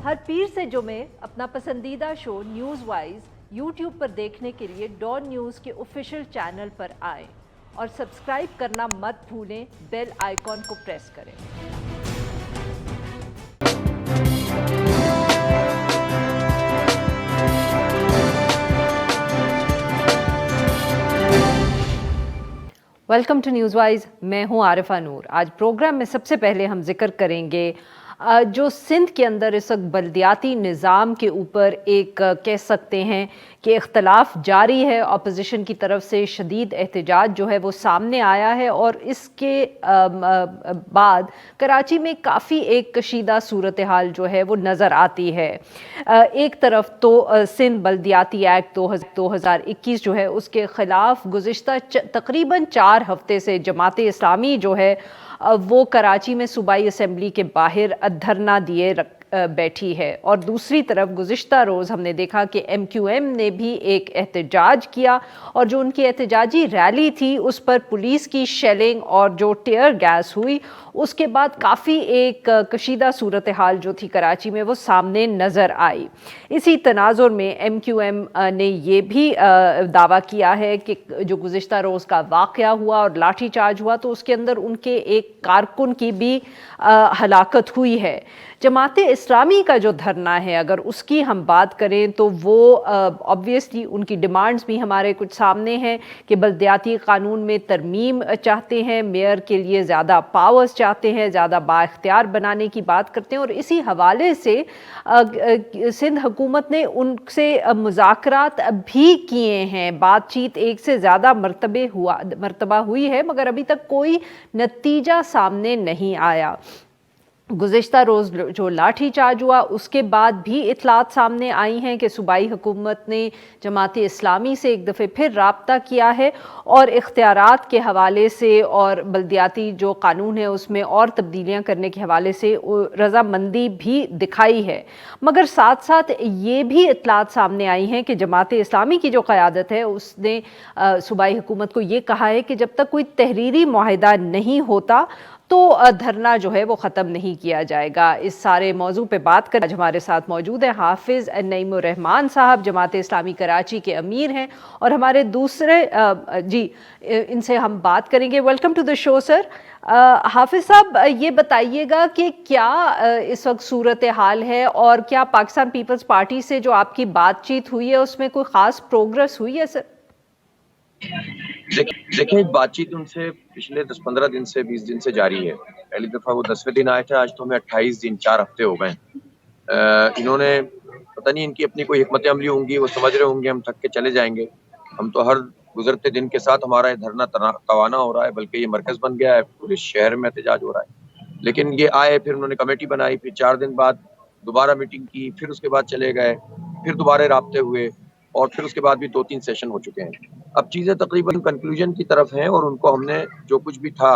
हर पीर से जुमे अपना पसंदीदा शो न्यूज़ वाइज यूट्यूब पर देखने के लिए डॉन न्यूज़ के ऑफिशियल चैनल पर आएं और सब्सक्राइब करना मत भूलें, बेल आइकॉन को प्रेस करें। वेलकम टू न्यूज़ वाइज, मैं हूं आरिफा नूर। आज प्रोग्राम में सबसे पहले हम जिक्र करेंगे जो सिंध के अंदर इस वक्त बल्दियाती निज़ाम के ऊपर एक कह सकते हैं कि इख्तलाफ जारी है। अपोजिशन की तरफ से शदीद एहतजाज जो है वो सामने आया है और इसके बाद कराची में काफ़ी एक कशीदा सूरत हाल जो है वो नज़र आती है। एक तरफ तो सिंध बल्दियाती एक्ट 2021 जो है उसके ख़िलाफ़ गुज़िश्ता तकरीबन 4 हफ्ते से जमात इस्लामी जो है वो कराची में सूबाई असम्बली के बाहर धरना दिए बैठी है। और दूसरी तरफ गुज़िश्ता रोज़ हमने देखा कि MQM ने भी एक एहतजाज किया और जो उनकी एहतजाजी रैली थी उस पर पुलिस की शेलिंग और जो टीयर गैस हुई उसके बाद काफ़ी एक कशीदा सूरत हाल जो थी कराची में वो सामने नज़र आई। इसी तनाजुर में MQM ने ये भी दावा किया है कि जो गुज़िश्ता रोज़ का वाक़या हुआ और लाठी चार्ज हुआ तो उसके अंदर उनके एक कारकुन की भी हलाकत हुई है। जमात इस्लामी का जो धरना है अगर उसकी हम बात करें तो वो ऑब्वियसली उनकी डिमांड्स भी हमारे कुछ सामने हैं कि बल्दियाती कानून में तरमीम चाहते हैं, मेयर के लिए ज़्यादा पावर्स चाहते हैं, ज़्यादा बाइख्तियार बनाने की बात करते हैं। और इसी हवाले से सिंध हुकूमत ने उनसे मुज़ाकरात भी किए हैं, बातचीत एक से ज़्यादा मरतबा हुई है मगर अभी तक कोई नतीजा सामने नहीं आया। गुज़िश्ता रोज़ जो लाठी चार्ज हुआ उसके बाद भी इतलात सामने आई हैं कि सूबाई हुकूमत ने जमात इस्लामी से एक दफ़े फिर राब्ता किया है और इख्तियारात के हवाले से और बल्दियाती जो कानून है उसमें और तब्दीलियाँ करने के हवाले से रज़ामंदी भी दिखाई है। मगर साथ साथ ये भी इतलात सामने आई हैं कि जमात इस्लामी की जो क़यादत है उसने सूबाई हुकूमत को ये कहा है कि जब तक कोई तहरीरी मुआहिदा नहीं होता तो धरना जो है वो ख़त्म नहीं किया जाएगा। इस सारे मौजू पे बात कर आज हमारे साथ मौजूद हैं हाफिज़ नईमुर रहमान साहब, जमात इस्लामी कराची के अमीर हैं और हमारे दूसरे इनसे हम बात करेंगे। Welcome to the show sir. Hafiz साहब, ये बताइएगा कि क्या इस वक्त सूरत हाल है और क्या पाकिस्तान पीपल्स पार्टी से जो आपकी बातचीत हुई है उसमें कोई ख़ास प्रोग्रेस हुई है सर? देखिए, बातचीत उनसे पिछले 10-15 दिन से 20 दिन से जारी है। पहली दफा वो 10वें दिन आए थे, आज तो हमें 28 दिन 4 हफ्ते हो गए। इन्होंने पता नहीं इनकी अपनी कोई हिकमत अमली होंगी, वो समझ रहे होंगे हम थक के चले जाएंगे। हम तो हर गुजरते दिन के साथ हमारा ये धरना तवाना हो रहा है, बल्कि ये मरकज बन गया है, पूरे शहर में एहतजाज हो रहा है। लेकिन ये आए, फिर उन्होंने कमेटी बनाई, फिर 4 दिन बाद दोबारा मीटिंग की, फिर उसके बाद चले गए, फिर दोबारा राब्ते हुए और फिर उसके बाद भी 2-3 सेशन हो चुके हैं। अब चीज़ें तकरीबन कंक्लूजन की तरफ हैं और उनको हमने जो कुछ भी था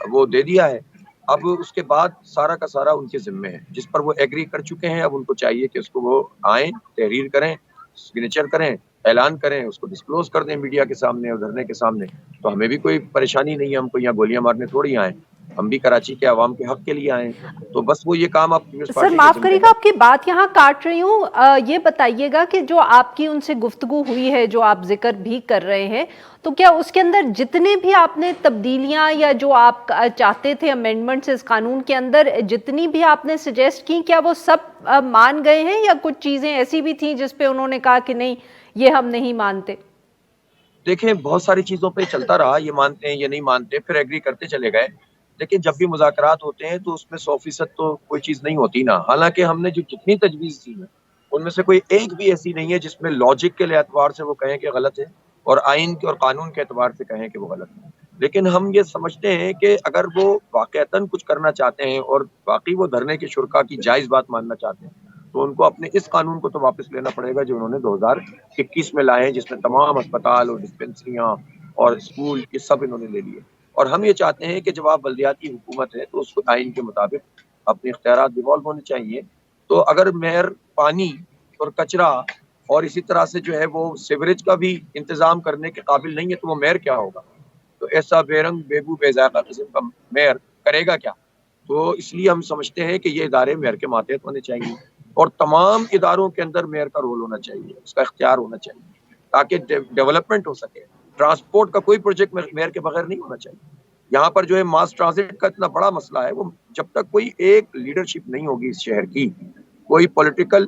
वो दे दिया है। अब उसके बाद सारा का सारा उनके ज़िम्मे है, जिस पर वो एग्री कर चुके हैं। अब उनको चाहिए कि उसको वो आएँ, तहरीर करें, सिग्नेचर करें, ऐलान करें, उसको डिस्क्लोज़ कर दें मीडिया के सामने और धरने के सामने। तो हमें भी कोई परेशानी नहीं है, हम कोई यहाँ गोलियाँ मारने थोड़ी आए, हम भी कराची के आवाम के हक के लिए आए। तो बस वो ये काम आप सर माफ़ करिएगा, आपकी बात यहाँ काट रही हूँ। ये बताइएगा कि जो आपकी उनसे गुफ्तगू हुई है, जो आप जिक्र भी कर रहे हैं, तो क्या उसके अंदर जितने भी आपने तब्दीलियाँ या जो आप चाहते थे अमेंडमेंट्स इस कानून के अंदर जितनी भी आपने सजेस्ट की, क्या वो सब मान गए हैं या कुछ चीज़ें ऐसी भी थी जिस पे उन्होंने कहा कि नहीं ये हम नहीं मानते? देखें, बहुत सारी चीज़ों पे चलता रहा, ये मानते हैं, ये नहीं मानते, फिर एग्री करते चले गए। लेकिन जब भी मुज़ाकरात होते हैं तो उसमें 100% तो कोई चीज़ नहीं होती ना। हालाँकि हमने जो जितनी तजवीज़ दी है, उनमें से कोई एक भी ऐसी नहीं है जिसमें लॉजिक के एतबार से वो कहें कि गलत है और आइन के और कानून के एतबार से कहें कि वो गलत है। लेकिन हम ये समझते हैं कि अगर वो वाक़ईतन कुछ करना चाहते हैं और वाक़ई वो धरने के शुरा की जायज़ बात मानना चाहते हैं, तो उनको अपने इस कानून को तो वापस लेना पड़ेगा जो उन्होंने 2021 में लाए हैं, जिसमें तमाम अस्पताल और डिस्पेंसरियाँ और स्कूल ये सब इन्होंने ले लिए। और हम ये चाहते हैं कि जब आप बल्दियाती हुकूमत है तो उसको आइन के मुताबिक अपने इख्तियारात डिवॉल्व होने चाहिए। तो अगर मेयर पानी और कचरा और इसी तरह से जो है वो सीवरेज का भी इंतज़ाम करने के काबिल नहीं है तो वो मेयर क्या होगा? तो ऐसा बेरंग बेबू बेज़ायक़ा किस्म का मेयर करेगा क्या? तो इसलिए हम समझते हैं कि ये इदारे मेयर के मातहत होने चाहिए اور تمام اداروں کے اندر میئر کا رول ہونا چاہیے, اس کا اختیار ہونا چاہیے تاکہ ڈیولپمنٹ ہو سکے. ٹرانسپورٹ کا کوئی پروجیکٹ میئر کے بغیر نہیں ہونا چاہیے. یہاں پر جو ہے ماس ٹرانزٹ کا اتنا بڑا مسئلہ ہے, وہ جب تک کوئی ایک لیڈرشپ نہیں ہوگی اس شہر کی, کوئی پولیٹیکل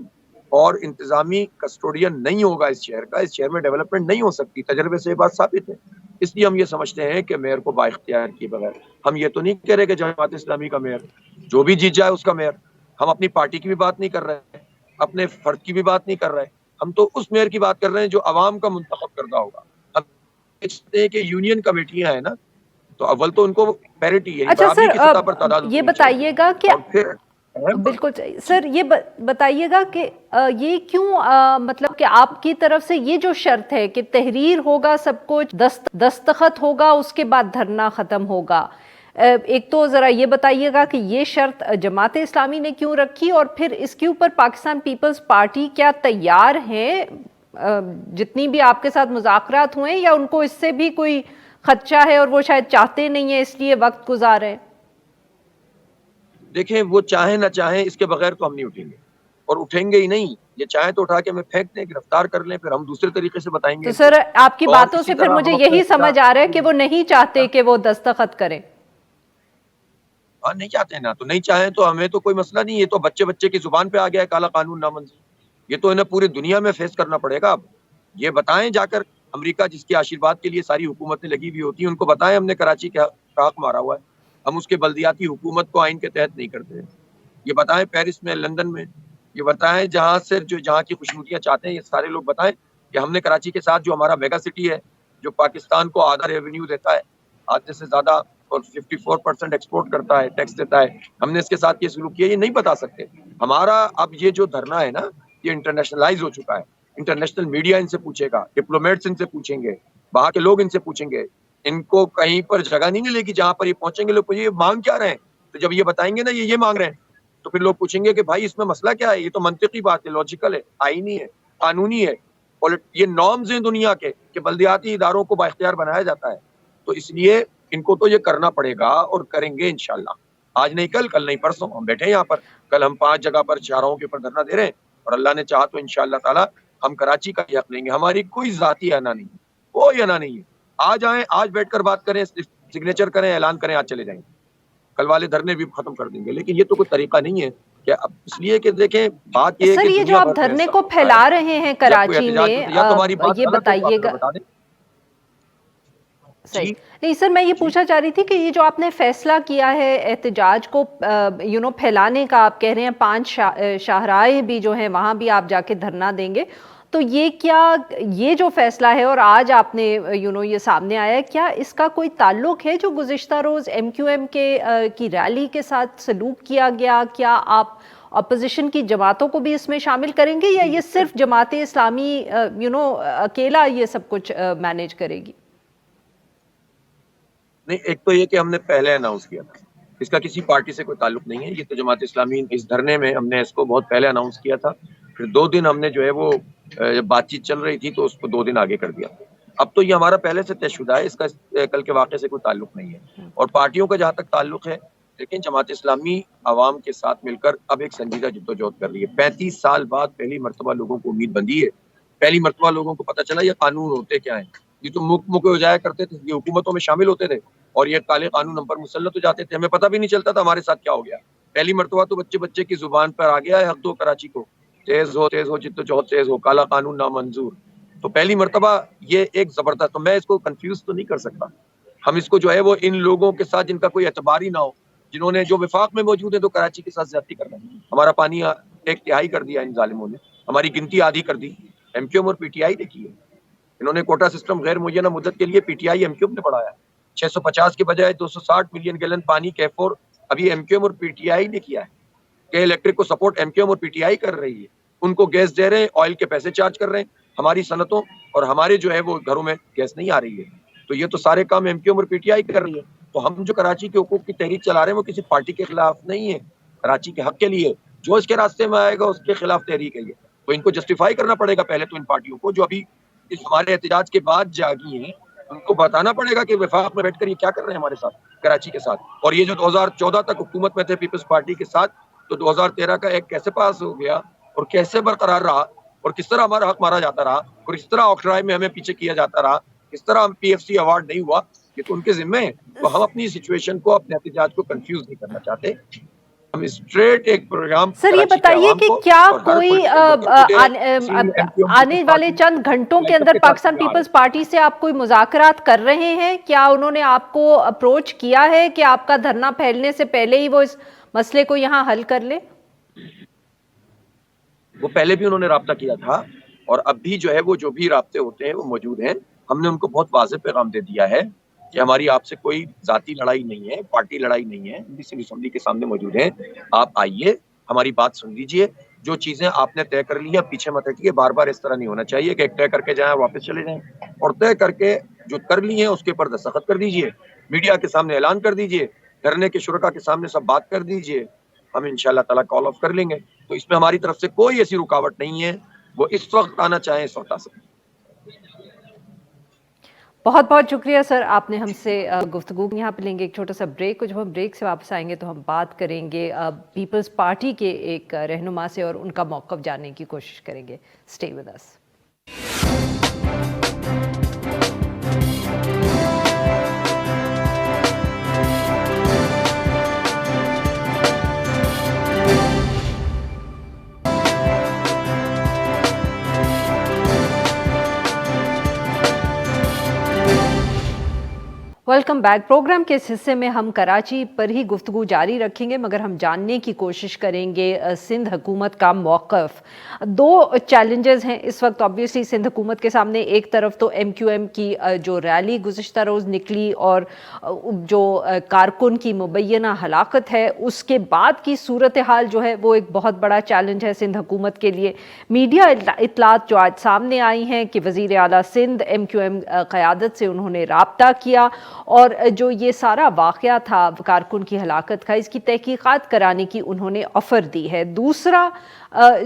اور انتظامی کسٹوڈین نہیں ہوگا اس شہر کا, اس شہر میں ڈیولپمنٹ نہیں ہو سکتی. تجربے سے یہ بات ثابت ہے. اس لیے ہم یہ سمجھتے ہیں کہ میئر کو با اختیار کیے بغیر, ہم یہ تو نہیں کہہ رہے کہ جماعت اسلامی کا میئر جو بھی جیت جائے اس کا میئر, ہم اپنی پارٹی کی بھی بات نہیں کر رہے, اپنے فرد کی بھی بات نہیں کر رہے, ہم تو اس میئر کی بات کر رہے ہیں جو عوام کا منتخب کردہ ہوگا. ہم چاہتے ہیں کہ یونین کمیٹیاں ہیں نا, تو اول تو ان کو پیرٹی یعنی اچھا برابری سر، کی سطح پر تعداد یہ ہونی چاہیے, بتائیے گا کہ اور پھر بالکل سر یہ بتائیے گا کہ یہ کیوں مطلب کہ آپ کی طرف سے یہ جو شرط ہے کہ تحریر ہوگا, سب کچھ دستخط ہوگا, اس کے بعد دھرنا ختم ہوگا, ایک تو ذرا یہ بتائیے گا کہ یہ شرط جماعت اسلامی نے کیوں رکھی, اور پھر اس کے اوپر پاکستان پیپلز پارٹی کیا تیار ہیں, جتنی بھی آپ کے ساتھ مذاکرات ہوئے, یا ان کو اس سے بھی کوئی خدشہ ہے اور وہ شاید چاہتے نہیں ہیں اس لیے وقت گزارے؟ دیکھیں وہ چاہیں نہ چاہیں اس کے بغیر تو ہم نہیں اٹھیں گے, اور اٹھیں گے ہی نہیں. یہ چاہیں تو اٹھا کے ہمیں پھینک دیں, گرفتار کر لیں, پھر ہم دوسرے طریقے سے بتائیں گے تو ان کو. سر آپ کی اور باتوں اسی سے پھر طرح مجھے ہم اپنا یہی سمجھ آ رہا ہے کہ وہ نہیں چاہتے کہ وہ دستخط کریں. ہاں نہیں چاہتے نا, تو نہیں چاہیں تو ہمیں تو کوئی مسئلہ نہیں. یہ تو بچے بچے کی زبان پہ آ گیا ہے کالا قانون نامنظور, یہ تو انہیں پوری دنیا میں فیس کرنا پڑے گا. اب یہ بتائیں جا کر امریکہ جس کے آشیرواد کے لیے ساری حکومتیں لگی ہوئی ہوتی ہیں, ان کو بتائیں ہم نے کراچی کا حق مارا ہوا ہے, ہم اس کے بلدیاتی حکومت کو آئین کے تحت نہیں کرتے. یہ بتائیں پیرس میں, لندن میں, یہ بتائیں جہاں سے جو جہاں کی خوشنودیاں چاہتے ہیں, یہ سارے لوگ بتائیں کہ ہم نے کراچی کے ساتھ جو ہمارا میگا سٹی ہے, جو پاکستان کو آدھا ریونیو دیتا ہے, آدھے سے زیادہ, اور 54% ایکسپورٹ کرتا ہے, ٹیکس دیتا ہے, ہم نے اس کے ساتھ یہ سلوک کیا, یہ نہیں بتا سکتے. ہمارا اب یہ جو دھرنا ہے نا, یہ انٹرنیشنلائز ہو چکا ہے. انٹرنیشنل میڈیا ان سے پوچھے گا, ڈپلومیٹس ان سے پوچھیں گے, وہاں کے لوگ ان سے پوچھیں گے. ان کو کہیں پر جگہ نہیں ملے گی جہاں پر یہ پہنچیں گے لوگ یہ مانگ کیا رہے ہیں. تو جب یہ بتائیں گے نا یہ مانگ رہے ہیں, تو پھر لوگ پوچھیں گے کہ بھائی اس میں مسئلہ کیا ہے. یہ تو منطقی بات ہے, لاجیکل ہے, آئینی ہے, قانونی ہے, یہ نارمز ہیں دنیا کے کہ بلدیاتی اداروں کو بااختیار بنایا جاتا ہے. تو اس لیے ان کو تو یہ کرنا پڑے گا, اور کریں گے انشاءاللہ. آج نہیں کل, کل نہیں پرسوں. ہم بیٹھے ہیں یہاں پر, کل ہم 5 جگہ پر چہراہوں کے اوپر دھرنا دے رہے ہیں, اور اللہ نے چاہا تو انشاءاللہ تعالی ہم کراچی کا حق لیں گے. ہماری کوئی ذاتی انا نہیں ہے, کوئی انا نہیں ہے. آج آئیں, آج بیٹھ کر بات کریں, سگنیچر کریں, اعلان کریں, آج چلے جائیں. کل والے دھرنے بھی ختم کر دیں گے. لیکن یہ تو کوئی طریقہ نہیں ہے کہ اب, اس لیے کہ دیکھیں بات یہ ہے سر کہ یہ جو دنیا آپ بھر میں دھرنے ایسا کو ہوتا ہے پھیلا رہے ہیں جب کوئی کراچی احتجاج میں، ہوتا ہے, یا تو ہماری بات یہ غلط ہے تو بتائیے آپ گا. ہمیں بتا دیں. صحیح جی نہیں سر، میں یہ جی پوچھنا چاہ رہی تھی کہ یہ جو آپ نے فیصلہ کیا ہے احتجاج کو پھیلانے کا، آپ کہہ رہے ہیں 5 شاہراہیں بھی جو ہیں وہاں بھی آپ جا کے دھرنا دیں گے، تو یہ کیا یہ جو فیصلہ ہے اور آج آپ نے یہ سامنے آیا ہے، کیا اس کا کوئی تعلق ہے جو گزشتہ روز ایم کیو ایم کی ریلی کے ساتھ سلوک کیا گیا؟ کیا آپ اپوزیشن کی جماعتوں کو بھی اس میں شامل کریں گے، یا یہ صرف جماعت اسلامی اکیلا یہ سب کچھ مینیج کرے گی؟ نہیں، ایک تو یہ کہ ہم نے پہلے اناؤنس کیا تھا، اس کا کسی پارٹی سے کوئی تعلق نہیں ہے. یہ تو جماعت اسلامی اس دھرنے میں ہم نے اس کو بہت پہلے اناؤنس کیا تھا. پھر 2 دن ہم نے جو ہے وہ بات چیت چل رہی تھی تو اس کو 2 دن آگے کر دیا. اب تو یہ ہمارا پہلے سے طے شدہ ہے, اس کا کل کے واقعے سے کوئی تعلق نہیں ہے. اور پارٹیوں کا جہاں تک تعلق ہے، لیکن جماعت اسلامی عوام کے ساتھ مل کر اب ایک سنجیدہ جدوجہد کر رہی ہے. 35 سال بعد پہلی مرتبہ لوگوں کو امید بندھی ہے. پہلی مرتبہ لوگوں کو پتہ چلا یہ قانون ہوتے کیا ہیں. یہ تو مکے ہو جایا کرتے تھے, یہ حکومتوں میں شامل ہوتے تھے اور یہ کالے قانون ہم پر مسلط ہو جاتے تھے, ہمیں پتہ بھی نہیں چلتا تھا ہمارے ساتھ کیا ہو گیا. پہلی مرتبہ تو بچے بچے کی زبان پر آ گیا ہے حق دو کراچی کو, تیز ہو جدوجہد تیز ہو, کالا قانون نامنظور. تو پہلی مرتبہ یہ ایک زبردست, تو میں اس کو کنفیوز تو نہیں کر سکتا. ہم اس کو جو ہے وہ ان لوگوں کے ساتھ جن کا کوئی اعتبار ہی نہ ہو, جنہوں نے جو وفاق میں موجود ہیں تو کراچی کے ساتھ زیادتی کر رہے ہیں. ہمارا پانی 1/3 کر دیا ان ظالموں نے, ہماری گنتی آدھی کر دی. ایم کیو ایم اور پی ٹی آئی دیکھیے, انہوں نے کوٹا سسٹم غیر معینہ مدت کے لیے P T I M Q M نے بڑھایا. 650 کے بجائے 260 ملین گیلن پانی کیفور ابھی ایم کیو ایم اور پی ٹی آئی نے کیا ہے. کہ الیکٹرک کو سپورٹ ایم کیو ایم اور پی ٹی آئی کر رہی ہے, ان کو گیس دے رہے ہیں, آئل کے پیسے چارج کر رہے ہیں. ہماری صنعتوں اور ہمارے جو ہے وہ گھروں میں گیس نہیں آ رہی ہے. تو یہ تو سارے کام ایم کیو ایم اور پی ٹی آئی کر رہی ہے. تو ہم جو کراچی کے حقوق کی تحریک چلا رہے ہیں وہ کسی پارٹی کے خلاف نہیں ہے, کراچی کے حق کے لیے. جو اس کے راستے میں آئے گا اس کے خلاف تحریک ہے. تو ان کو جسٹیفائی کرنا پڑے گا پہلے تو ان پارٹیوں کو جو ابھی اس ہمارے احتجاج کے بعد جاگی ہیں, ان کو بتانا پڑے گا کہ وفاق میں بیٹھ کر یہ کیا کر رہے ہیں ہمارے ساتھ, کراچی کے ساتھ. اور یہ جو 2014 تک حکومت میں تھے پیپلز پارٹی کے ساتھ, تو 2013 کا ایک کیسے پاس ہو گیا और कैसे बरकरार रहा और किस तरह हमारा हक मारा जाता रहा और किस तरह ऑक्ट्राई में हमें पीछे किया जाता रहा, किस तरह हम पीएफसी अवार्ड नहीं हुआ, ये तो उनके जिम्मे है। तो हम अपनी सिचुएशन को, अपने एहतजाज को कंफ्यूज नहीं करना चाहते। हम स्ट्रेट एक प्रोग्राम सर ये कराची के बताइए अवाम कि को क्या और हर कोई पॉलिटिकल वर्कर टुडे सीन एमपीओ आने वाले चंद घंटों के अंदर पाकिस्तान पीपल्स पार्टी से आप कोई मुज़ाकरात कर रहे हैं? क्या उन्होंने आपको अप्रोच किया है कि आपका धरना फैलने से पहले ही वो इस मसले को यहाँ हल कर ले? वो पहले भी उन्होंने राब्ता किया था और अब भी जो है वो जो भी राब्ते होते हैं वो मौजूद हैं। हमने उनको बहुत वाज़ेह पैगाम दे दिया है कि हमारी आपसे कोई जाती लड़ाई नहीं है, पार्टी लड़ाई नहीं है। सिंध असेंबली के सामने मौजूद हैं, आप आइए, हमारी बात सुन लीजिए। जो चीजें आपने तय कर ली है पीछे मत हटिए। बार बार इस तरह नहीं होना चाहिए कि एक तय करके जाएं और वापस चले जाएं, और तय करके जो कर ली है उसके ऊपर दस्तखत कर दीजिए, मीडिया के सामने ऐलान कर दीजिए, धरने के शुरका के सामने सब बात कर दीजिए। हम इंशाल्लाह ताला कॉल ऑफ कर लेंगे। तो इसमें हमारी तरफ से कोई ऐसी रुकावट नहीं है। वो इस वक्त आना चाहें इस वक्त आ सकते। बहुत बहुत शुक्रिया सर, आपने हमसे गुफ्तगू। यहाँ पे लेंगे एक छोटा सा ब्रेक। जब हम ब्रेक से वापस आएंगे तो हम बात करेंगे पीपल्स पार्टी के एक रहनुमा से और उनका मौक़िफ़ जानने की कोशिश करेंगे। Stay with us. Welcome back. Program के इस हिस्से में हम कराची पर ही गुफ्तगू जारी रखेंगे, मगर हम जानने की कोशिश करेंगे सिंध हुकूमत का मौक़िफ़। दो चैलेंजेस हैं इस वक्त ऑब्वियसली सिंध हुकूमत के सामने। एक तरफ तो MQM की जो रैली गुज़िश्ता रोज़ निकली और जो कारकुन की मुबैना हलाकत है, उसके बाद की सूरत हाल जो है वो एक बहुत बड़ा चैलेंज है सिंध हुकूमत के लिए। मीडिया इतलात जो आज सामने आई हैं कि वज़ीर आला सिंध MQM क़यादत से उन्होंने राब्ता किया और जो ये सारा वाक़या था कारकुन की हलाकत का, इसकी तहकीक़ात कराने की उन्होंने ऑफ़र दी है। दूसरा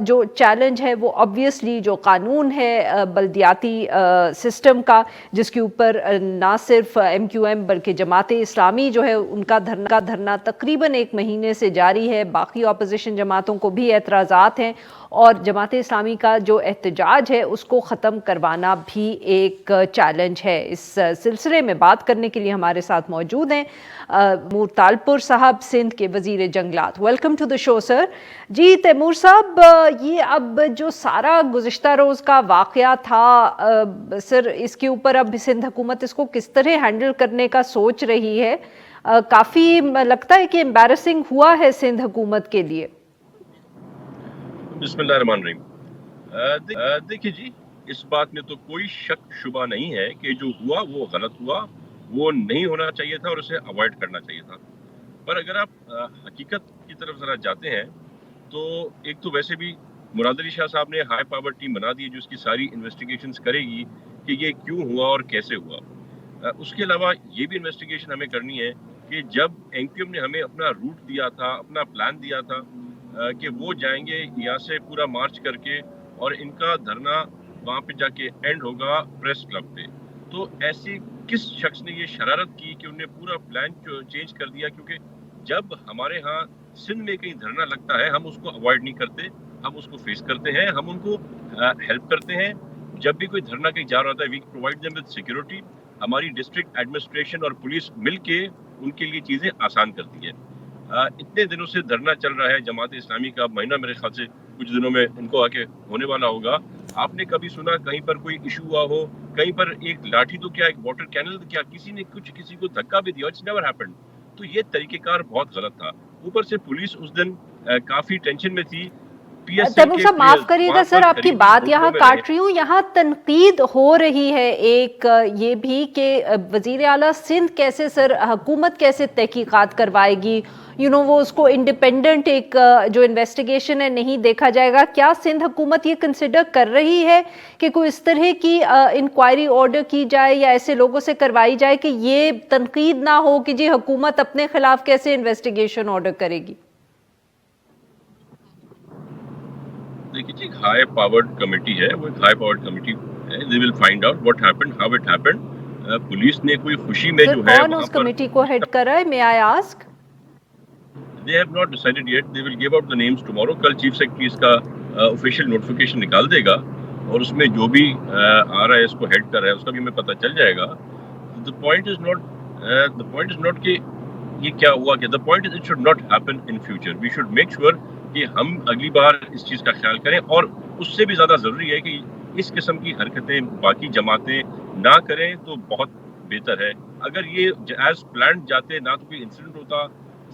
जो चैलेंज है वो ऑब्वियसली जो कानून है बल्दियाती सिस्टम का, जिसके ऊपर ना सिर्फ MQM बल्कि जमात इस्लामी जो है उनका धरना तकरीबन 1 महीने से जारी है। बाकी अपोजिशन जमातों को भी एतराज़ात हैं और जमात इस्लामी का जो एहतजाज है उसको ख़त्म करवाना भी एक चैलेंज है। इस सिलसिले में बात करने के लिए हमारे साथ मौजूद हैं तैमूर तालपुर साहब, सिंध के वज़ीर जंगलात। Welcome to the show sir. जी तैमूर साहब, ये अब जो सारा गुज़िश्ता रोज़ का वाक़या था सर, इसके ऊपर अब सिंध हुकूमत इसको किस तरह हैंडल करने का सोच रही है? काफ़ी लगता है कि एम्बैरसिंग हुआ है सिंध हुकूमत के लिए। बिस्मिल्लाहिर्रहमानिर्रहीम। देखिए जी, इस बात में तो कोई शक शुबा नहीं है कि जो हुआ वो गलत हुआ, वो नहीं होना चाहिए था और उसे अवॉइड करना चाहिए था। पर अगर आप हकीकत की तरफ ज़रा जाते हैं तो एक तो वैसे भी मुराद अली शाह साहब ने हाई पावर टीम बना दी है जो इसकी सारी इन्वेस्टिगेशंस करेगी कि ये क्यों हुआ और कैसे हुआ। उसके अलावा ये भी इन्वेस्टिगेशन हमें करनी है कि जब MQM ने हमें अपना रूट दिया था, अपना प्लान दिया था कि वो जाएंगे यहाँ से पूरा मार्च करके और इनका धरना वहाँ पे जाके एंड होगा प्रेस क्लब पे, तो ऐसी किस शख्स ने ये शरारत की कि उन्हें पूरा प्लान चेंज कर दिया? क्योंकि जब हमारे यहाँ सिंध में कहीं धरना लगता है हम उसको अवॉइड नहीं करते, हम उसको फेस करते हैं, हम उनको हेल्प करते हैं। जब भी कोई धरना कहीं जा रहा होता है we provide them with security. हमारी डिस्ट्रिक्ट एडमिनिस्ट्रेशन और पुलिस मिलके उनके लिए चीज़ें आसान करती है। इतने दिनों से धरना चल रहा है जमात इस्लामी का, महीना मेरे ख्याल से कुछ दिनों में इनको आके होने वाला होगा। आपने कभी सुना कहीं पर कोई इशू हुआ हो? कहीं पर एक लाठी तो क्या, एक वाटर कैनल तो क्या, किसी ने कुछ किसी को धक्का भी दिया? It's never happened. तो ये तरीकेकार बहुत गलत था। ऊपर से पुलिस उस दिन काफी टेंशन में थी। तैमूर साहब माफ करिएगा सर, आपकी बात यहाँ काट रही हूँ। यहाँ तनकीद हो रही है एक ये भी कि वजीर आला सिंध कैसे सर, हुकूमत कैसे तहकीकात करवाएगी, वो उसको इंडिपेंडेंट एक जो इन्वेस्टिगेशन है नहीं देखा जाएगा। क्या सिंध हुकूमत ये कंसिडर कर रही है कि कोई इस तरह की इंक्वायरी ऑर्डर की जाए या ऐसे लोगों से करवाई जाए कि ये तनकीद ना हो कि जी हुकूमत अपने खिलाफ कैसे इन्वेस्टिगेशन ऑर्डर करेगी? देखिए जी, हाई पावर्ड कमेटी है, वो एक हाई पावर्ड कमेटी है। They will find out what happened, how it happened. Police ने कोई खुशी में जो है कौन उस कमेटी को हेड कर रहा है, may I ask? They have not decided yet. They will give out the names tomorrow. कल चीफ सेक्रेटरी इसका ऑफिशियल नोटिफिकेशन निकाल देगा और उसमें जो भी आ रहा है, इसको हेड कर रहा है, उसका भी हमें पता चल जाएगा. The point is not कि ये क्या हुआ क्या. The point is it should not happen in future. We should make sure कि हम अगली बार इस चीज़ का ख्याल करें, और उससे भी ज़्यादा ज़रूरी है कि इस किस्म की हरकतें बाकी जमातें ना करें तो बहुत बेहतर है. अगर ये एज प्लान जाते, ना तो कोई इंसिडेंट होता,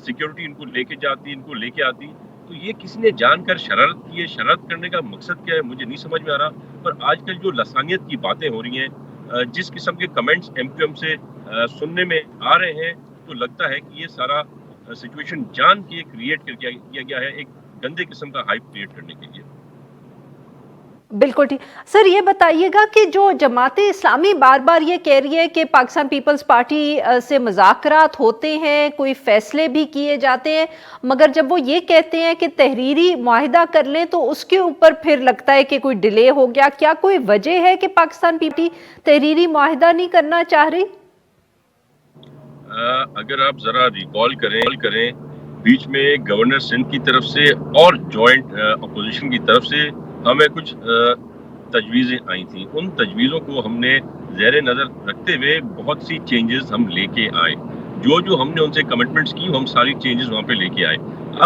सिक्योरिटी इनको लेके जाती, इनको लेके आती, तो ये किसी ने जानकर शरारत की है. शरारत करने का मकसद क्या है मुझे नहीं समझ में आ रहा. पर आजकल जो लसानियत की बातें हो रही हैं, जिस किस्म के कमेंट्स एमक्यूएम से सुनने में आ रहे हैं, तो लगता है कि ये सारा सिचुएशन जान के क्रिएट किया गया है, एक गंदे किस्म का हाइप क्रिएट करने के लिए. बिल्कुल ठीक. सर ये बताइएगा कि जो जमाते इस्लामी बार बार ये कह रही है कि पाकिस्तान पीपल्स पार्टी से मुज़ाकरात होते हैं, कोई फैसले भी किए जाते हैं, मगर जब वो ये कहते हैं कि तहरीरी मुआहिदा कर लें तो उसके ऊपर फिर लगता है कि कोई डिले हो गया. क्या कोई वजह है कि पाकिस्तान पार्टी तहरीरी मुआहिदा नहीं करना चाह रही? अगर आप जरा रिकॉल करें, बीच में गवर्नर सिंध की तरफ से और जॉइंट अपोजिशन की तरफ से हमें कुछ तजवीज़ें आई थी. उन तजवीज़ों को हमने ज़ेर नज़र रखते हुए बहुत सी चेंजेस हम लेके आए. जो हमने उनसे कमिटमेंट्स की, हम सारी चेंजेस वहाँ पे लेके आए.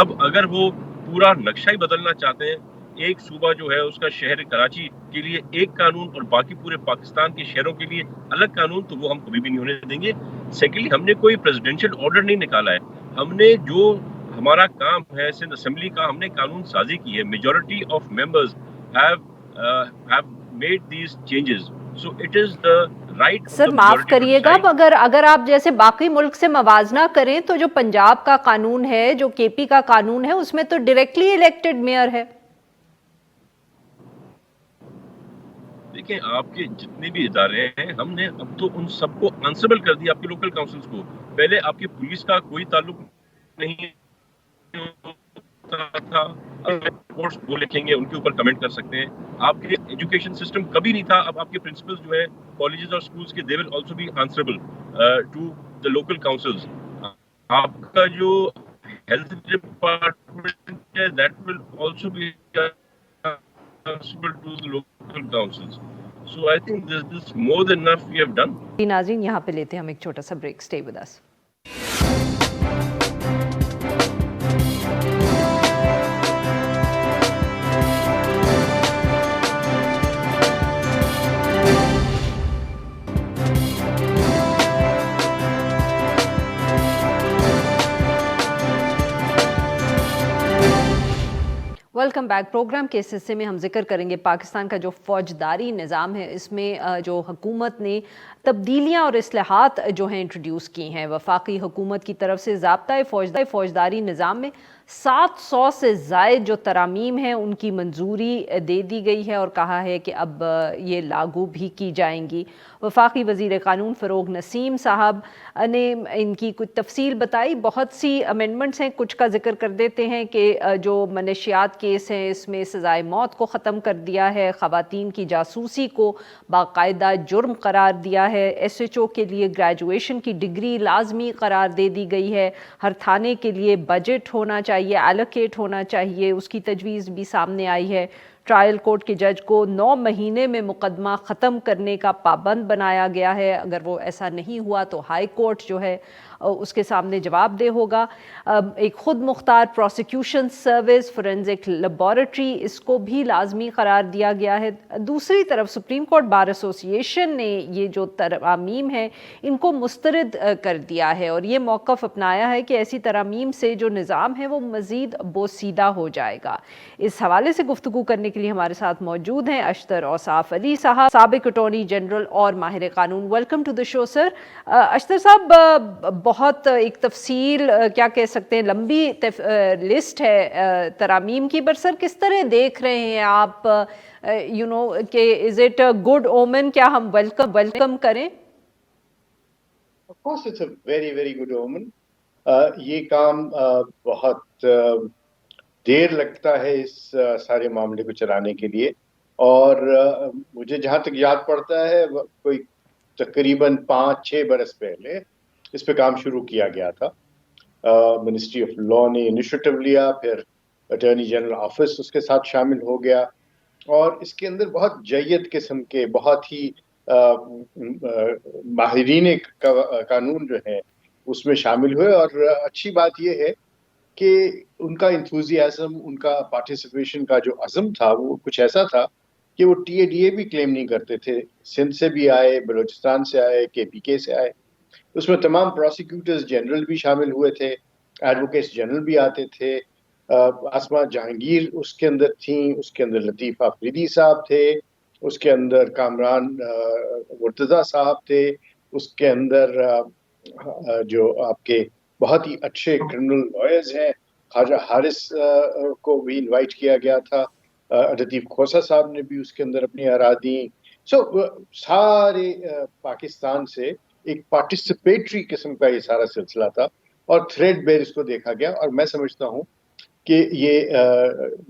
अब अगर वो पूरा नक्शा ही बदलना चाहते हैं, एक सूबा जो है उसका शहर कराची के लिए एक कानून और बाकी पूरे पाकिस्तान के शहरों के लिए अलग कानून, तो वो हम कभी भी नहीं होने देंगे. सेकेंडली, हमने कोई प्रेसिडेंशियल ऑर्डर नहीं निकाला है. हमने जो हमारा काम है सिंध असेंबली का, हमने कानून साजी की है. Majority of members have made these changes, so it is the right. Sir माफ करिएगा, मगर अगर आप जैसे बाकी मुल्क से मवाजना करें तो जो पंजाब का कानून है, जो केपी का कानून है, उसमें तो डायरेक्टली इलेक्टेड मेयर है. देखिए, आपके जितने भी इदारे हैं, हमने अब तो उन सबको आंसरेबल कर दिया. आपके लोकल काउंसिल्स को पहले आपकी पुलिस का कोई ताल्लुक नहीं था, रिपोर्ट्स वो लिखेंगे, उनके ऊपर कमेंट कर सकते हैं. आपके एजुकेशन सिस्टम कभी नहीं था, अब आपके प्रिंसिपल्स जो है कॉलेजेस और स्कूल्स के, they will also be answerable to the local councils. आपका जो हेल्थ डिपार्टमेंट है, that will also be answerable to the local councils. So I think this is more than enough we have done. नाज़रीन, यहाँ पे लेते हैं हम एक छोटा सा break. Stay with us. Welcome back. Program के इस हिस्से में हम जिक्र करेंगे पाकिस्तान का जो फौजदारी निज़ाम है, इसमें जो हुकूमत ने तब्दीलियाँ और इस्लाहात जो हैं इंट्रोड्यूस की हैं. वफाकी हुकूमत की तरफ से ज़ाब्ता फौजदारी निज़ाम में 700 से ज़ायद जो तरामीम हैं उनकी मंजूरी दे दी गई है और कहा है कि अब ये लागू भी की जाएंगी. वफाकी वज़ीर क़ानून फ़रोग़ नसीम साहब ने इनकी कुछ तफसील बताई. बहुत सी अमेंडमेंट्स हैं, कुछ का जिक्र कर देते हैं कि जो मनशियात केस हैं इसमें सज़ाए मौत को ख़त्म कर दिया है, ख़वातीन की जासूसी को बाकायदा जुर्म करार दिया है, SHO के लिए ग्रेजुएशन की डिग्री लाजमी करार दे दी गई है, हर थाने के लिए बजट होना चाहिए, एलोकेट होना चाहिए, उसकी तजवीज़ भी सामने आई है. ट्रायल कोर्ट के जज को 9 महीने में मुकदमा ख़त्म करने का पाबंद बनाया गया है. अगर वो ऐसा नहीं हुआ तो हाई कोर्ट जो है उसके सामने जवाबदेह होगा. एक ख़ुद Mukhtar prosecution service, forensic laboratory, इसको भी लाजमी करार दिया गया है. दूसरी तरफ सुप्रीम कोर्ट बार एसोसिएशन ने ये जो तरामीम है इनको मुस्तरद कर दिया है और ये मौक़िफ़ अपनाया है कि ऐसी तरामीम से जो निज़ाम है वो मज़ीद बोसीदा हो जाएगा. इस हवाले से गुफ्तगू करने के लिए हमारे साथ मौजूद हैं अशतर औसाफ अली साहब, साबिक अटॉर्नी जनरल और माहिर कानून. Welcome to the show sir. Ashtar साहब, बहुत एक तफसील क्या कह सकते हैं, लंबी लिस्ट है तरामीम की, पर सर किस तरह देख रहे हैं आप कि is it a good omen? क्या हम वेलकम करें? Of course it's a very very good omen. ये काम बहुत देर लगता है इस सारे मामले को चलाने के लिए, और मुझे जहाँ तक याद पड़ता है कोई तकरीबन 5-6 बरस पहले इस पे काम शुरू किया गया था. मिनिस्ट्री ऑफ लॉ ने इनिशिएटिव लिया, फिर अटॉर्नी जनरल ऑफिस उसके साथ शामिल हो गया, और इसके अंदर बहुत जय्यद किस्म के बहुत ही माहिरीन कानून जो है उसमें शामिल हुए। और अच्छी बात यह है कि उनका इंथुजियाज्म, उनका पार्टिसिपेशन का जो अज़म था वो कुछ ऐसा था कि वो टीएडीए भी क्लेम नहीं करते थे। सिंध से भी आए, बलूचिस्तान से आए, केपीके से आए। उसमें तमाम प्रोसिक्यूटर्स जनरल भी शामिल हुए थे, एडवोकेट्स जनरल भी आते थे। आसमा जहांगीर उसके अंदर थी, उसके अंदर लतीफ़ आफरीदी साहब थे, उसके अंदर कामरान मुर्तज़ा साहब थे, उसके अंदर जो आपके बहुत ही अच्छे क्रिमिनल लॉयर्स हैं, ख्वाजा हारिस को भी इनवाइट किया गया था, लतीफ़ खोसा साहब ने भी उसके अंदर अपनी आरा दी। सारे पाकिस्तान से एक पार्टिसिपेटरी किस्म का ये सारा सिलसिला था, और थ्रेड बेर इसको देखा गया। और मैं समझता हूँ कि ये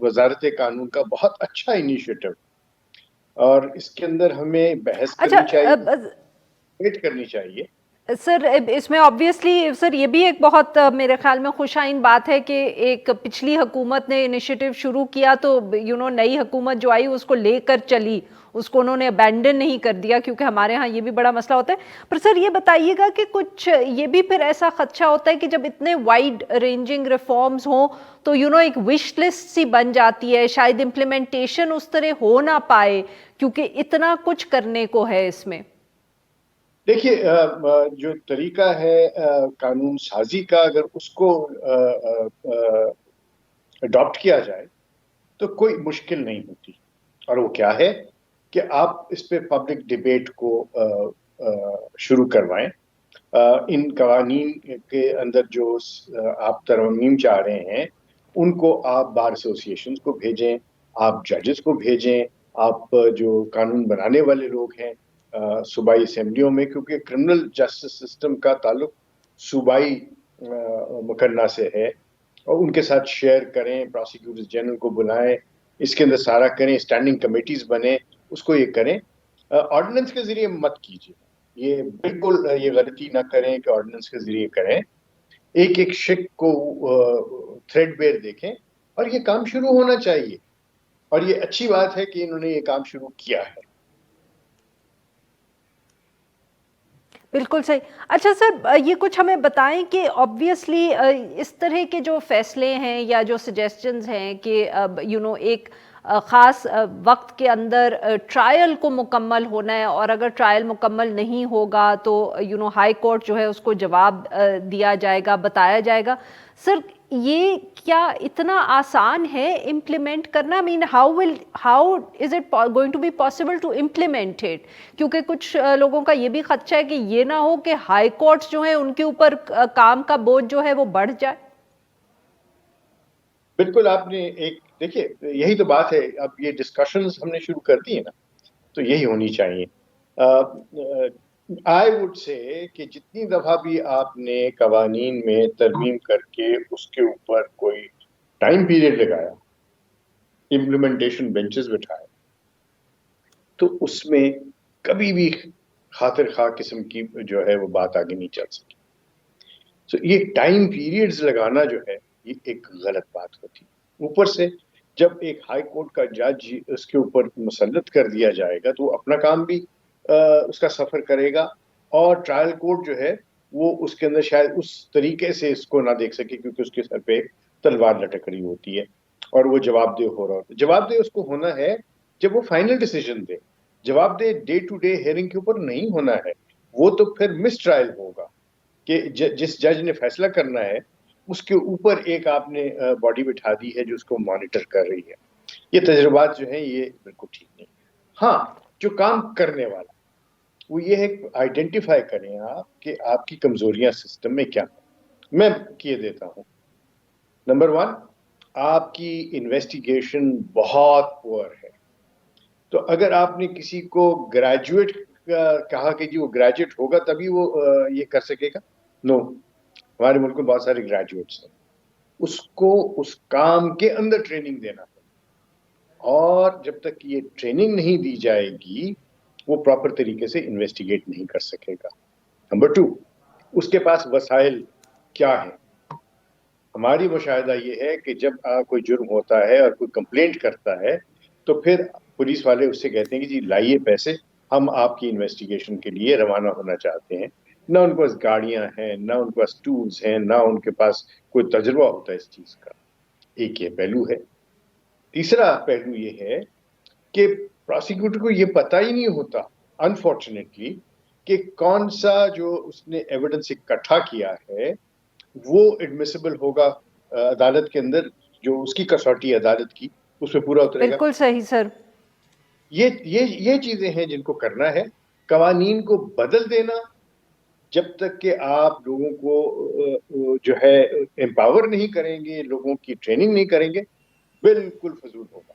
वजारत कानून का बहुत अच्छा इनिशिएटिव, और इसके अंदर हमें बहस अच्छा करनी चाहिए, वेट करनी चाहिए। सर, इसमें ऑब्वियसली सर ये भी एक बहुत मेरे ख्याल में खुशाइन बात है कि एक पिछली हुकूमत ने इनिशिएटिव शुरू किया तो नई हुकूमत जो आई उसको लेकर चली, उसको उन्होंने अबैंडन नहीं कर दिया, क्योंकि हमारे यहाँ ये भी बड़ा मसला होता है। पर सर ये बताइएगा कि कुछ ये भी फिर ऐसा खदशा होता है कि जब इतने वाइड रेंजिंग रिफॉर्म्स हों तो एक विश लिस्ट सी बन जाती है, शायद इम्प्लीमेंटेशन उस तरह हो ना पाए क्योंकि इतना कुछ करने को है इसमें। देखिए, जो तरीका है कानून साजी का, अगर उसको अडॉप्ट किया जाए तो कोई मुश्किल नहीं होती। और वो क्या है कि आप इस पे पब्लिक डिबेट को शुरू करवाएं। इन कवानीन के अंदर जो आप तरमीम चाह रहे हैं उनको आप बार एसोसिएशंस को भेजें, आप जजेस को भेजें, आप जो कानून बनाने वाले लोग हैं सूबाई असेंबलियों में, क्योंकि क्रिमिनल जस्टिस सिस्टम का ताल्लुक सूबाई मुकन्ना से है, और उनके साथ शेयर करें, प्रोसिक्यूटर्स जनरल को बुलाएं, इसके अंदर सारा करें, स्टैंडिंग कमेटीज बने, उसको ये करें। ऑर्डिनेंस के जरिए मत कीजिए, ये बिल्कुल ये गलती ना करें कि ऑर्डिनेंस के जरिए करें। एक एक शिक को थ्रेडबेर देखें, और ये काम शुरू होना चाहिए, और ये अच्छी बात है कि इन्होंने ये काम शुरू किया है। बिल्कुल सही। अच्छा सर, ये कुछ हमें बताएं कि ऑब्वियसली इस तरह के जो फैसले हैं या जो सजेशंस हैं कि एक ख़ास वक्त के अंदर ट्रायल को मुकम्मल होना है, और अगर ट्रायल मुकम्मल नहीं होगा तो हाई कोर्ट जो है उसको जवाब दिया जाएगा, बताया जाएगा। सर ये क्या इतना आसान है इम्प्लीमेंट करना? I mean how is it going to be possible to implement it? क्योंकि कुछ लोगों का ये भी खदशा है कि ये ना हो कि हाई कोर्ट्स जो है उनके ऊपर काम का बोझ जो है वो बढ़ जाए। बिल्कुल, आपने एक देखिए, यही तो बात है। अब ये डिस्कशंस हमने शुरू कर दी है ना, तो यही होनी चाहिए। आई वुड से कि जितनी दफा भी आपने कवानीन में तरमीम करके उसके ऊपर कोई टाइम पीरियड लगाया, इम्प्लीमेंटेशन बेंचेस बिठाए, तो उसमें कभी भी खातिर खा किस्म की जो है वो बात आगे नहीं चल सकी। तो ये टाइम पीरियड्स लगाना जो है ये एक गलत बात होती है। ऊपर से जब एक हाई कोर्ट का जज उसके ऊपर मुसल्लत कर दिया जाएगा तो वो अपना काम भी उसका सफर करेगा, और ट्रायल कोर्ट जो है वो उसके अंदर शायद उस तरीके से इसको ना देख सके, क्योंकि उसके सर पे तलवार लटक रही होती है और वो जवाबदेह हो रहा होता है। जवाबदेह उसको होना है जब वो फाइनल डिसीजन दे। जवाबदेह डे टू डे हेयरिंग के ऊपर नहीं होना है, वो तो फिर मिस ट्रायल होगा कि जिस जज ने फैसला करना है उसके ऊपर एक आपने बॉडी बिठा दी है जो उसको मॉनिटर कर रही है। ये तजुर्बात जो है ये बिल्कुल ठीक नहीं। हाँ, जो काम करने वाला वो ये है आइडेंटिफाई करें आप कि आपकी कमजोरियां सिस्टम में क्या है। मैं किए देता हूँ। नंबर 1, आपकी इन्वेस्टिगेशन बहुत पुअर है। तो अगर आपने किसी को ग्रेजुएट कहा कि जी वो ग्रेजुएट होगा तभी वो ये कर सकेगा, नो, हमारे मुल्क में बहुत सारे ग्रेजुएट्स हैं, उसको उस काम के अंदर ट्रेनिंग देना है, और जब तक ये ट्रेनिंग नहीं दी जाएगी वो प्रॉपर तरीके से इन्वेस्टिगेट नहीं कर सकेगा। नंबर 2, उसके पास वसाइल क्या है, ہماری مشاہدہ یہ ہے کہ جب کوئی جرم ہوتا ہے اور کوئی کمپلینٹ کرتا ہے تو پھر پولیس والے اس سے کہتے ہیں کہ جی لائیے پیسے، ہم آپ کی انویسٹیگیشن کے لیے روانہ ہونا چاہتے ہیں. نہ ان کے پاس گاڑیاں ہیں، نہ ان کے پاس ٹولز ہیں، نہ ان کے پاس کوئی تجربہ ہوتا ہے اس چیز کا. ایک یہ پہلو ہے. تیسرا پہلو یہ ہے کہ پراسیکیوٹر کو یہ پتہ ہی نہیں ہوتا انفارچونیٹلی کہ کون سا جو اس نے ایویڈنس اکٹھا کیا ہے وہ ایڈمیسیبل ہوگا عدالت کے اندر، جو اس کی کسوٹی عدالت کی اس پہ پورا اترے گا. بالکل صحیح سر. یہ چیزیں ہیں جن کو کرنا ہے. قوانین کو بدل دینا جب تک کہ آپ لوگوں کو جو ہے امپاور نہیں کریں گے، لوگوں کی ٹریننگ نہیں کریں گے، بالکل فضول ہوگا.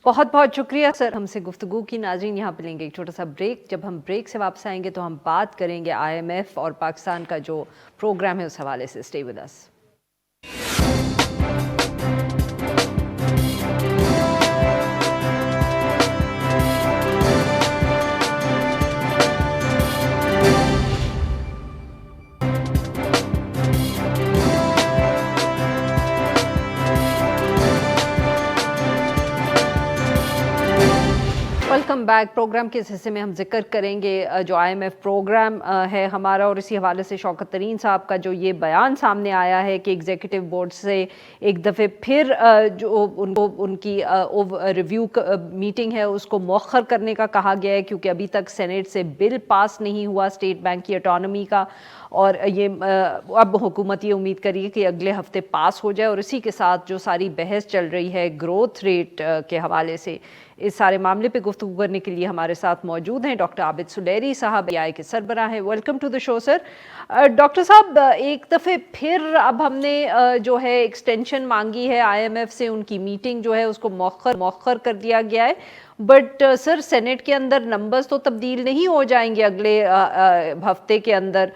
بہت بہت شکریہ سر ہم سے گفتگو کی. ناظرین یہاں پہ لیں گے ایک چھوٹا سا بریک. جب ہم بریک سے واپس آئیں گے تو ہم بات کریں گے IMF اور پاکستان کا جو پروگرام ہے اس حوالے سے. Stay with us. Welcome back. Program کے اس حصے میں ہم ذکر کریں گے جو IMF پروگرام ہے ہمارا، اور اسی حوالے سے شوکت ترین صاحب کا جو یہ بیان سامنے آیا ہے کہ ایگزیکٹو بورڈ سے ایک دفعہ پھر جو ان کی ریویو میٹنگ ہے اس کو مؤخر کرنے کا کہا گیا ہے، کیونکہ ابھی تک سینیٹ سے بل پاس نہیں ہوا اسٹیٹ بینک کی اٹانومی کا، اور یہ اب حکومت یہ امید کری ہے کہ اگلے ہفتے پاس ہو جائے. اور اسی کے ساتھ جو ساری بحث چل رہی ہے گروتھ ریٹ کے حوالے سے، اس سارے معاملے پہ گفتگو کرنے کے لیے ہمارے ساتھ موجود ہیں ڈاکٹر عابد سلیری صاحب، AI کے سربراہ ہیں. Welcome to the show sir. Doctor صاحب ایک دفعہ پھر اب ہم نے جو ہے ایکسٹینشن مانگی ہے IMF سے، ان کی میٹنگ جو ہے اس کو مؤخر کر دیا گیا ہے. بٹ سر سینٹ کے اندر نمبرز تو تبدیل نہیں ہو جائیں گے اگلے ہفتے کے اندر.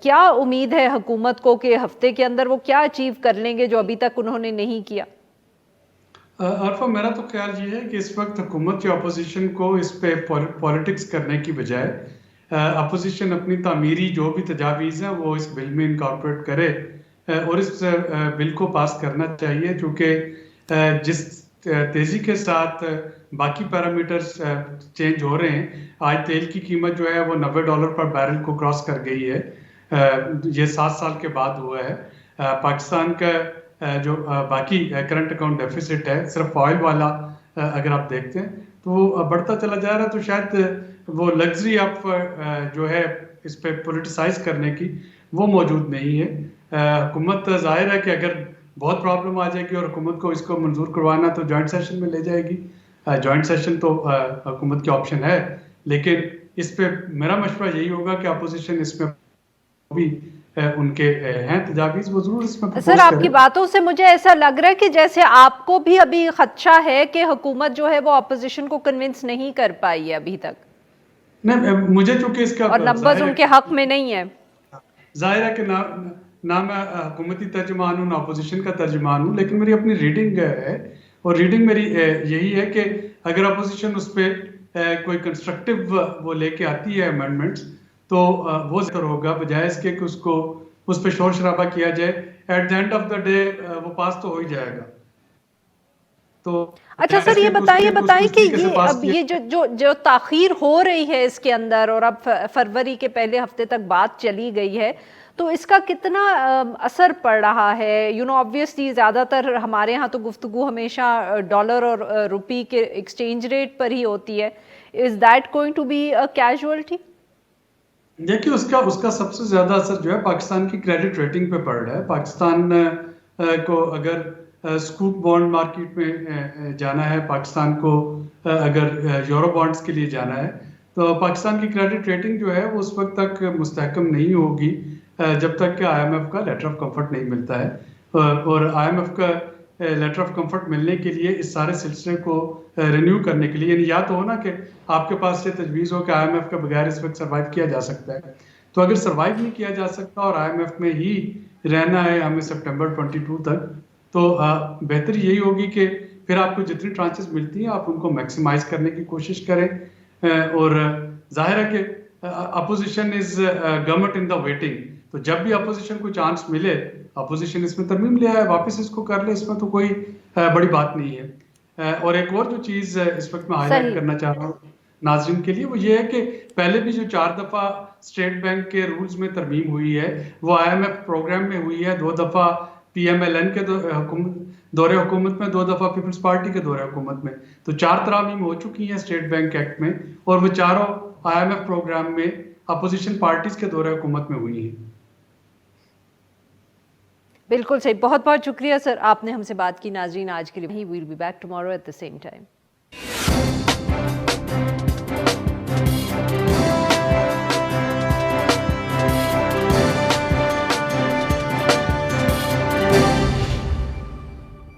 کیا امید ہے حکومت کو کہ ہفتے کے اندر وہ کیا اچیو کر لیں گے جو ابھی تک انہوں نے نہیں کیا؟ عرفہ میرا تو خیال یہ ہے کہ اس وقت حکومت یا اپوزیشن کو اس پہ پولیٹکس کرنے کی بجائے اپوزیشن اپنی تعمیری جو بھی تجاویز ہیں وہ اس بل میں انکارپوریٹ کرے اور اس بل کو پاس کرنا چاہیے، چونکہ جس تیزی کے ساتھ باقی پیرامیٹرز چینج ہو رہے ہیں. آج تیل کی قیمت جو ہے وہ $90 پر بیرل کو کراس کر گئی ہے. یہ 7 سال کے بعد ہوا ہے. پاکستان کا جو باقی کرنٹ اکاؤنٹ ڈیفیسٹ ہے صرف آئل والا اگر آپ دیکھتے ہیں تو وہ بڑھتا چلا جا رہا ہے. تو شاید وہ لگژری آپ جو ہے اس پہ پولیٹیسائز کرنے کی وہ موجود نہیں ہے. حکومت ظاہر ہے کہ اگر بہت پرابلم آ جائے گی اور حکومت کو اس کو منظور کروانا تو جوائنٹ سیشن میں لے جائے گی. جوائنٹ سیشن تو حکومت کی آپشن ہے، لیکن اس پہ میرا مشورہ یہی ہوگا کہ اپوزیشن اس میں بھی ان کے ہیں تجاویز وہ ضرور اس میں. سر آپ کی باتوں سے مجھے ایسا لگ رہا ہے کہ جیسے آپ کو بھی ابھی خدشہ ہے کہ حکومت جو ہے وہ اپوزیشن کو کنونس نہیں کر پائی ہے ابھی تک. نہیں، مجھے چونکہ اس کا اور نمبرز ان کے حق میں نہیں ہے. ظاہر ہے کہ نہ میں حکومتی ترجمان ہوں نہ اپوزیشن کا ترجمان ہوں، لیکن میری اپنی ریڈنگ ہے، اور ریڈنگ میری یہی ہے کہ اگر اپوزیشن اس پہ کوئی کنسٹرکٹیو وہ لے کے آتی ہے امینڈمنٹس تو وہ بہتر ہوگا، بجائے اس کے کہ اس پہ شور شرابہ کیا جائے. At the end of the day وہ پاس تو ہو ہی جائے گا. تو اچھا سر یہ بتائیں کہ اب یہ جو تاخیر ہو رہی ہے اس کے اندر، اور اب فروری کے پہلے ہفتے تک بات چلی گئی ہے، تو اس کا کتنا اثر پڑ رہا ہے؟ آبویسلی زیادہ تر ہمارے ہاں تو گفتگو ہمیشہ ڈالر اور روپی کے ایکسچینج ریٹ پر ہی ہوتی ہے. Is that going to be a casualty? دیکھیے اس کا سب سے زیادہ اثر جو ہے پاکستان کی کریڈٹ ریٹنگ پہ پڑ رہا ہے. پاکستان کو اگر سکوک بانڈ مارکیٹ میں جانا ہے، پاکستان کو اگر یورو بانڈز کے لیے جانا ہے، تو پاکستان کی کریڈٹ ریٹنگ جو ہے وہ اس وقت تک مستحکم نہیں ہوگی جب تک کہ IMF کا لیٹر آف کمفرٹ نہیں ملتا ہے. اور IMF کا لیٹر آف کمفرٹ ملنے کے لیے اس سارے سلسلے کو رینیو کرنے کے لیے، یعنی یا تو ہونا کہ آپ کے پاس یہ تجویز ہو کہ IMF کا بغیر اس وقت سروائیو کیا جا سکتا ہے. تو اگر سروائیو نہیں کیا جا سکتا اور IMF میں ہی رہنا ہے ہمیں سپٹمبر 22 تک، تو بہتر یہی ہوگی کہ پھر آپ کو جتنی ٹرانچز ملتی ہیں آپ ان کو میکسیمائز کرنے کی کوشش کریں. اور ظاہر ہے کہ opposition is government in the waiting. तो जब भी अपोजिशन को चांस मिले, अपोजिशन इसमें तरमीम ले आए, वापस इसको कर ले, इसमें तो कोई बड़ी बात नहीं है। और एक और जो चीज़ इस वक्त मैं हाईलाइट करना चाह रहा हूँ नाज़रीन के लिए, वो ये है कि पहले भी जो 4 दफ़ा स्टेट बैंक के रूल्स में तरमीम हुई है वो IMF प्रोग्राम में हुई है, 2 दफ़ा PMLN के दौरे हुकूमत में, 2 दफ़ा पीपल्स पार्टी के दौरे हुकूमत में। तो 4 तरामीम हो चुकी हैं स्टेट बैंक एक्ट में, और वो चारों IMF प्रोग्राम में अपोजिशन पार्टीज के दौरे हुकूमत में हुई हैं। बिल्कुल सही, बहुत बहुत शुक्रिया सर, आपने हमसे बात की। नाजरीन, आज के लिए we will be back tomorrow at the same time.